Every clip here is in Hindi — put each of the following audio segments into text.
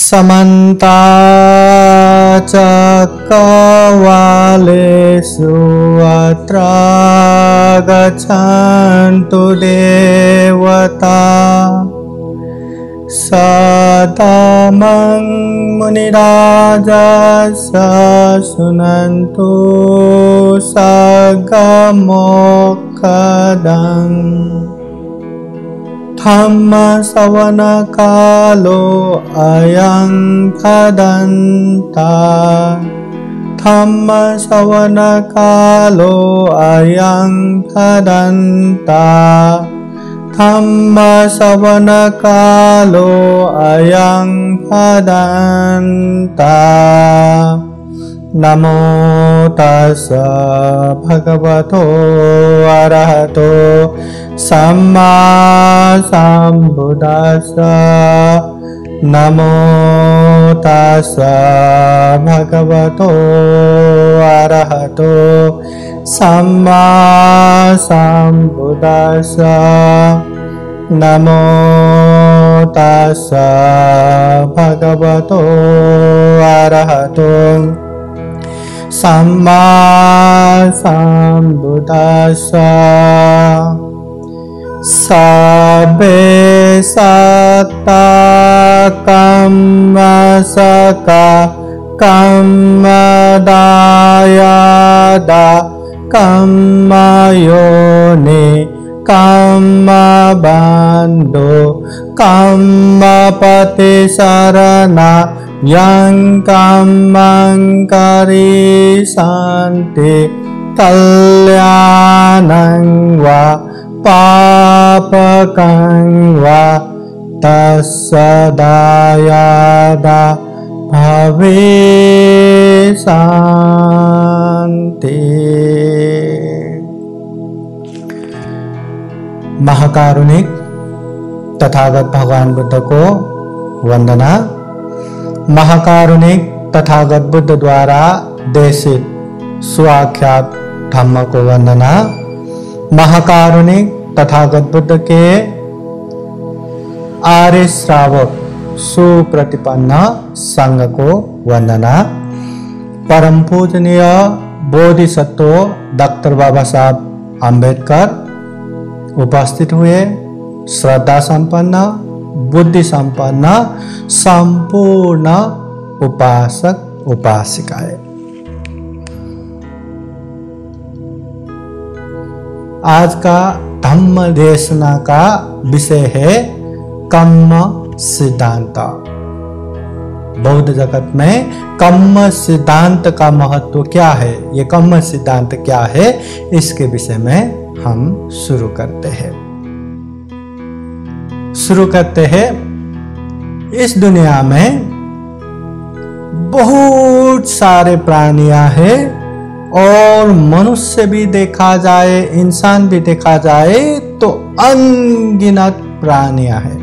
समन्ता चक्रवालेषु अत्र गच्छन्तु देवता सतमं मुनिराजस्य शृण्वन्तु सगमोक्खदम् धम्मश्रवणकालो अयं भदन्तः धम्मश्रवणकालो अयं भदन्तः धम्मश्रवणकालो अयं भदन्तः नमो तस्स भगवतो अरहतो सम्मा सम्बुद्धास्स नमो तस्स भगवतो अरहतो सम्मा सम्बुद्धास्स नमो तस्स भगवतो अरहतो सम्मा सम्बुद्धास्स सबे सत्ता कम्मसका कम्मदायदा कम्मयोनि कम्मबन्धो कम्मपतिशरणा यं कम्मं करिष्यन्ति कल्याणं वा पापकं वा तस्य दायादा भविष्यन्ति। महाकारुणिक तथागत भगवान बुद्ध को वंदना। महाकारुणिक तथागत बुद्ध द्वारा देशित स्वाख्यात धम्म को वंदना। महाकारुणिक तथागत बुद्ध के आर्य श्रावक सुप्रतिपन्न संघ को वंदना। परम पूजनीय बोधिसत्व डॉक्टर बाबा साहब आम्बेडकर उपस्थित हुए श्रद्धा संपन्न बुद्धि संपन्न संपूर्ण उपासक उपासिकाएं, आज का धम्म देशना का विषय है कर्म सिद्धांत। बौद्ध जगत में कर्म सिद्धांत का महत्व क्या है, ये कर्म सिद्धांत क्या है, इसके विषय में हम शुरू करते हैं। इस दुनिया में बहुत सारे प्राणियां हैं और मनुष्य भी देखा जाए, इंसान भी देखा जाए तो अनगिनत प्राणियां हैं,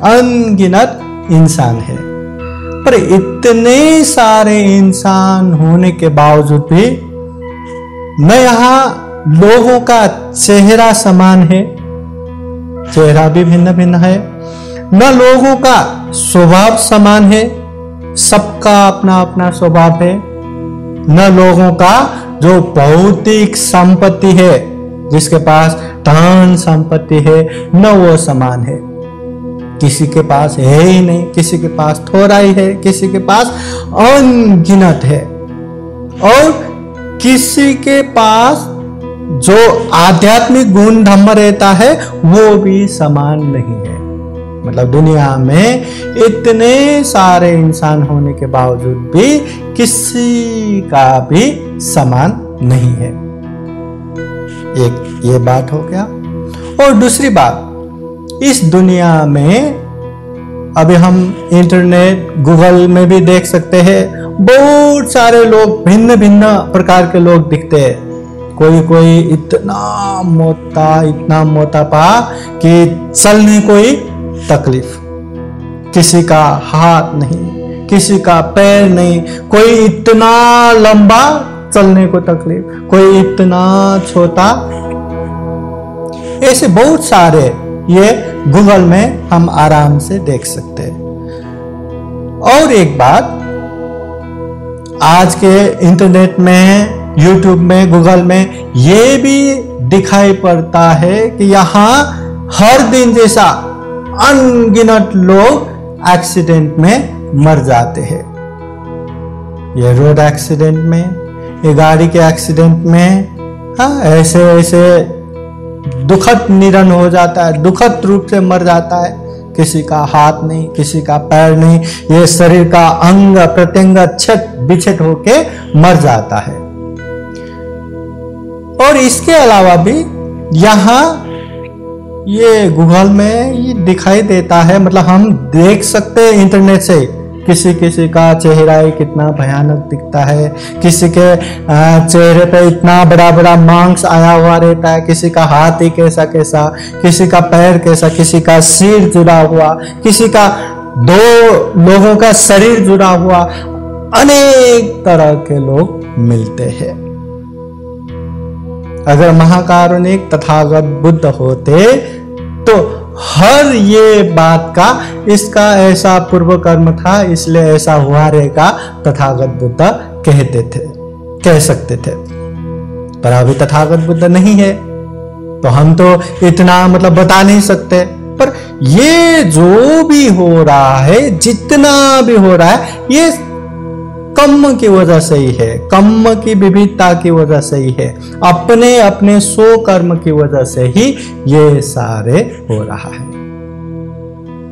अनगिनत इंसान है। पर इतने सारे इंसान होने के बावजूद भी न यहाँ लोगों का चेहरा समान है, चेहरा भी भिन्न भिन्न है, न लोगों का स्वभाव समान है, सबका अपना अपना स्वभाव है, न लोगों का जो भौतिक संपत्ति है, जिसके पास धन संपत्ति है, न वो समान है। किसी के पास है ही नहीं, किसी के पास थोड़ा ही है, किसी के पास अनगिनत है, और किसी के पास जो आध्यात्मिक गुण धर्म रहता है वो भी समान नहीं है। मतलब दुनिया में इतने सारे इंसान होने के बावजूद भी किसी का भी समान नहीं है। एक ये बात हो गया। और दूसरी बात, इस दुनिया में अभी हम इंटरनेट गूगल में भी देख सकते हैं, बहुत सारे लोग, भिन्न भिन्न प्रकार के लोग दिखते हैं। कोई कोई इतना मोटापा कि चलने कोई तकलीफ, किसी का हाथ नहीं, किसी का पैर नहीं, कोई इतना लंबा चलने को तकलीफ, कोई इतना छोटा, ऐसे बहुत सारे ये गूगल में हम आराम से देख सकते हैं। और एक बात, आज के इंटरनेट में, यूट्यूब में, गूगल में ये भी दिखाई पड़ता है कि यहाँ हर दिन जैसा अनगिनत लोग एक्सीडेंट में मर जाते हैं। ये रोड एक्सीडेंट में, ये गाड़ी के एक्सीडेंट में, हाँ, ऐसे ऐसे दुखद निधन हो जाता है, दुखद रूप से मर जाता है। किसी का हाथ नहीं, किसी का पैर नहीं, ये शरीर का अंग प्रत्यंग छट बिछट होके मर जाता है। और इसके अलावा भी यहाँ ये गूगल में ये दिखाई देता है, मतलब हम देख सकते हैं इंटरनेट से, किसी किसी का चेहरा ही कितना भयानक दिखता है, किसी के चेहरे पे इतना बड़ा बड़ा मांस आया हुआ रहता है, किसी का हाथ ही कैसा कैसा, किसी का पैर कैसा, किसी का सिर जुड़ा हुआ, किसी का 2 लोगों का शरीर जुड़ा हुआ, अनेक तरह के लोग मिलते हैं। अगर महाकारुणिक तथागत बुद्ध होते तो हर ये बात का, इसका ऐसा पूर्व कर्म था इसलिए ऐसा हुआ रहेगा, तथागत बुद्ध कहते थे, कह सकते थे। पर अभी तथागत बुद्ध नहीं है तो हम तो इतना मतलब बता नहीं सकते। पर ये जो भी हो रहा है, जितना भी हो रहा है, ये कर्म की वजह से ही है, कर्म की विविधता की वजह से ही है, अपने अपने सो कर्म की वजह से ही ये सारे हो रहा है।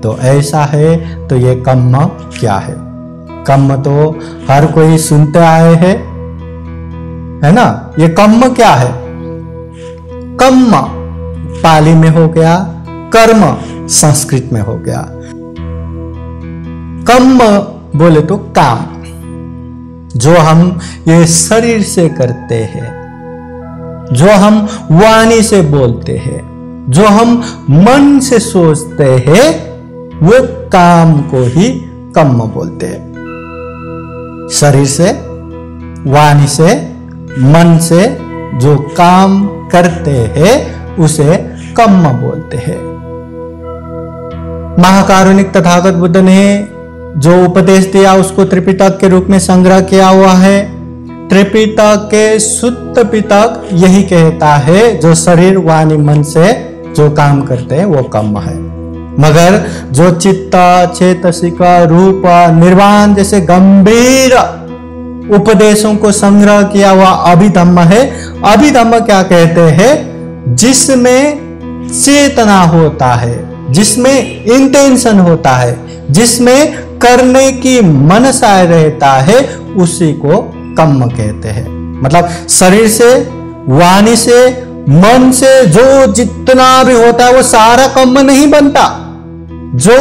तो ऐसा है तो ये कर्म क्या है? कर्म तो हर कोई सुनते आए हैं, है ना। ये कर्म क्या है? कर्म पाली में हो गया, कर्म संस्कृत में हो गया। कर्म बोले तो काम, जो हम ये शरीर से करते हैं, जो हम वाणी से बोलते हैं, जो हम मन से सोचते हैं, वो काम को ही कर्म बोलते हैं। शरीर से, वाणी से, मन से जो काम करते हैं उसे कर्म बोलते हैं। महाकारुणिक तथागत बुद्ध ने जो उपदेश दिया उसको त्रिपिटक के रूप में संग्रह किया हुआ है। त्रिपिटक के शुद्ध पिटक यही कहता है, जो शरीर वाणी मन से जो काम करते हैं वो कर्म है। मगर जो चित्त, चेतसिक, रूप, निर्वाण जैसे गंभीर उपदेशों को संग्रह किया हुआ अभिधम्म है। अभिधम्म क्या कहते हैं? जिसमें चेतना होता है, जिसमें इंटेंशन होता है, जिसमें करने की मनसा रहता है, उसी को कर्म कहते हैं। मतलब शरीर से, वाणी से, मन से जो जितना भी होता है वो सारा कर्म नहीं बनता। जो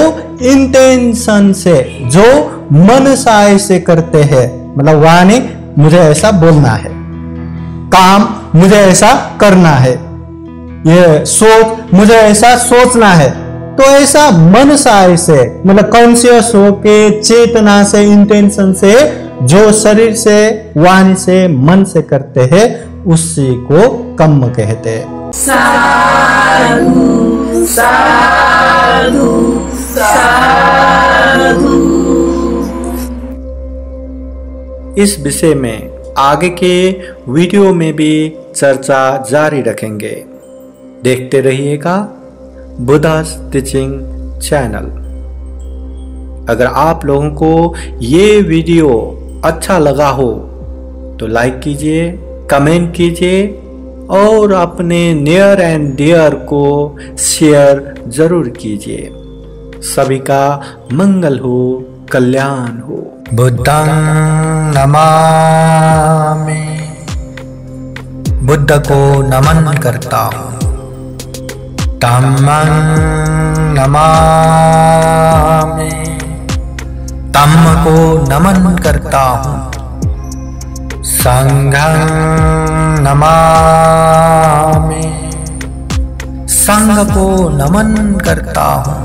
इंटेंशन से, जो मनसाय से करते हैं, मतलब वाणी मुझे ऐसा बोलना है, काम मुझे ऐसा करना है, ये सोच मुझे ऐसा सोचना है, तो ऐसा मनसाय से, मतलब कॉन्शियस होके, चेतना से, इंटेंशन से, जो शरीर से, वाणी से, मन से करते हैं, उसी को कर्म कहते हैं। साधु साधु साधु। इस विषय में आगे के वीडियो में भी चर्चा जारी रखेंगे। देखते रहिएगा बुद्धा's टीचिंग चैनल। अगर आप लोगों को ये वीडियो अच्छा लगा हो तो लाइक कीजिए, कमेंट कीजिए और अपने नियर एंड डियर को शेयर जरूर कीजिए। सभी का मंगल हो, कल्याण हो। बुद्धं नमामि। बुद्ध को नमन करता हूँ। धम्मं नमामि। धम्म को नमन करता हूँ। संघं नमामि। संघ को नमन करता हूँ।